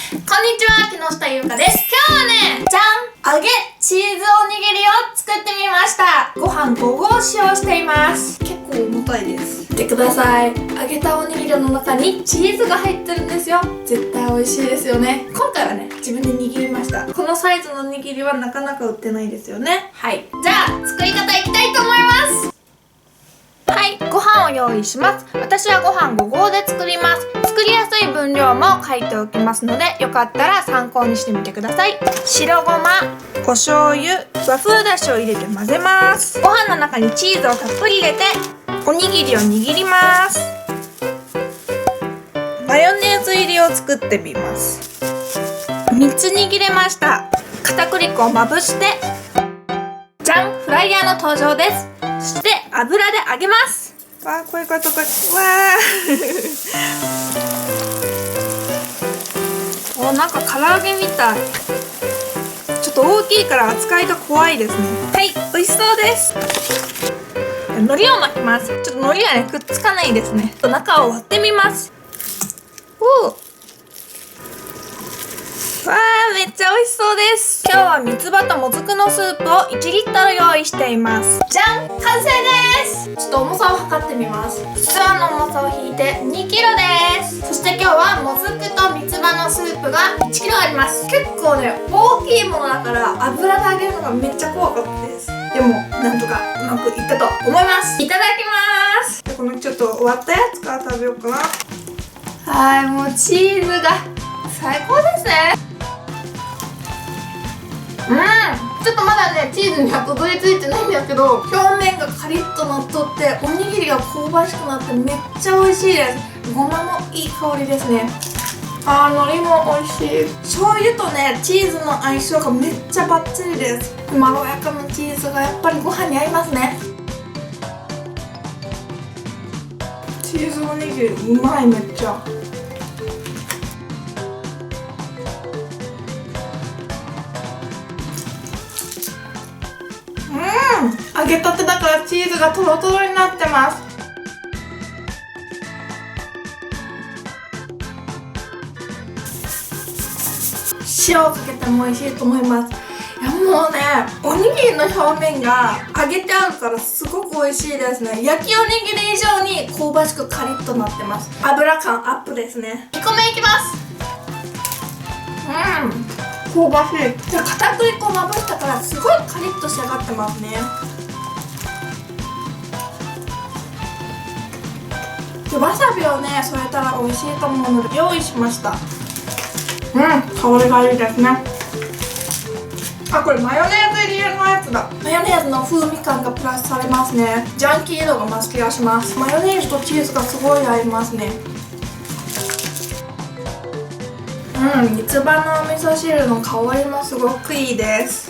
ちは、木下ゆうかです。今日はね、じゃん、揚げチーズおにぎりを作ってみました。ご飯5合使用しています。結構重たいです。見てください。揚げたおにぎりの中にチーズが入ってるんですよ。絶対美味しいですよね。今回はね、自分で握りました。このサイズのおにぎりはなかなか売ってないですよね。はい。じゃあ、作り方いきたいと思います。はい、ご飯を用意します。私はご飯5合で作ります。作りやすい分量も書いておきますので、よかったら参考にしてみてください。白ごま、お醤油、和風だしを入れて混ぜます。ご飯の中にチーズをたっぷり入れて、おにぎりを握ります。マヨネーズ入りを作ってみます。3つ握れました。片栗粉をまぶして、じゃん、フライヤーの登場です。そして油で揚げます。わー、これわーお、なんか唐揚げみたい。ちょっと大きいから扱いが怖いですね。はい、美味しそうです。海苔を巻きます。ちょっと海苔がね、くっつかないですね。ちょっと中を割ってみます。おー、わー、めっちゃ美味しそうです。今日は三つ葉ともずくのスープを1リットル用意しています。じゃん、完成です。ちょっと重さを測ってみます。器の重さを引いて2キロです。そして今日はもずくと三つ葉のスープが1キロあります。結構ね、大きいものだから油で揚げるのがめっちゃ怖かったです。でもなんとかうまくいったと思います。いただきます。このちょっと割ったやつから食べようかな。はい、もうチーズが最高ですね。ちょっとまだね、チーズにはこびりついてないんだけど、表面がカリッとなっとって、おにぎりが香ばしくなってめっちゃ美味しいです。ごまもいい香りですね。海苔も美味しい。醤油とね、チーズの相性がめっちゃバッチリです。まろやかなチーズがやっぱりご飯に合いますね。チーズおにぎりうまい、めっちゃ。揚げたてだからチーズがトロトロになってます。塩をかけても美味しいと思います。いや、もうね、おにぎりの表面が揚げてあるからすごく美味しいですね。焼きおにぎり以上に香ばしくカリッとなってます。油感アップですね。2個目いきます。香ばしい。じゃあ片栗粉をまぶしたからすごいカリッと仕上がってますね。でわさびをね添えたら美味しいと思うので用意しました。香りがいいですね。これマヨネーズ入りのやつだ。マヨネーズの風味感がプラスされますね。ジャンキー度が増す気がします。マヨネーズとチーズがすごい合いますね。三つ葉のお味噌汁の香りもすごくいいです。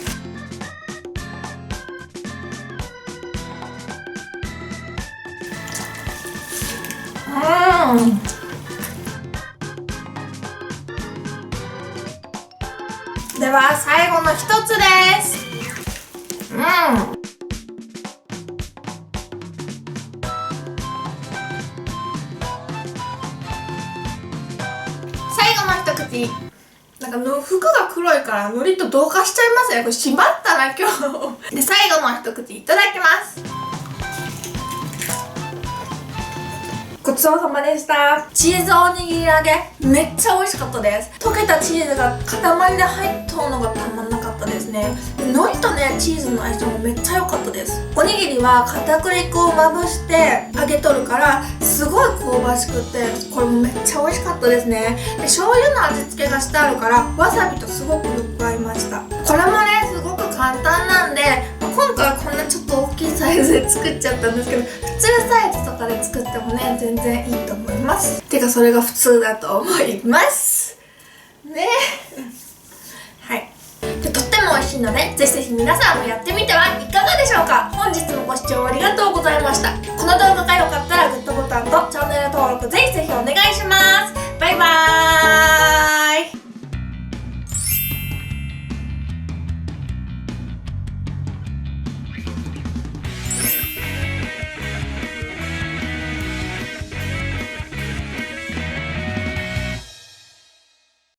では最後の一つです。最後の一口。なんかの服が黒いから海苔と同化しちゃいますね。これしまったな今日。で最後の一口いただきます。ごちそうさまでした。チーズおにぎり揚げめっちゃ美味しかったです。溶けたチーズが塊で入っとうのがたまんなかったですね。海苔とねチーズの相性もめっちゃ良かったです。おにぎりは片栗粉をまぶして揚げとるからすごい香ばしくて、これもめっちゃ美味しかったですね。で醤油の味付けがしてあるからわさびとすごくよく合いました。これもねすごく簡単なんで、今回はこんなちょっと大きいサイズで作っちゃったんですけど、普通サイズとかで作ってもね全然いいと思います。てかそれが普通だと思いますね。はい。でとっても美味しいのでぜひぜひ皆さんもやってみてはいかがでしょうか。本日もご視聴ありがとうございました。この動画が良かったらグッドボタンとチャンネル登録ぜひぜひお願いします。バイバーイ。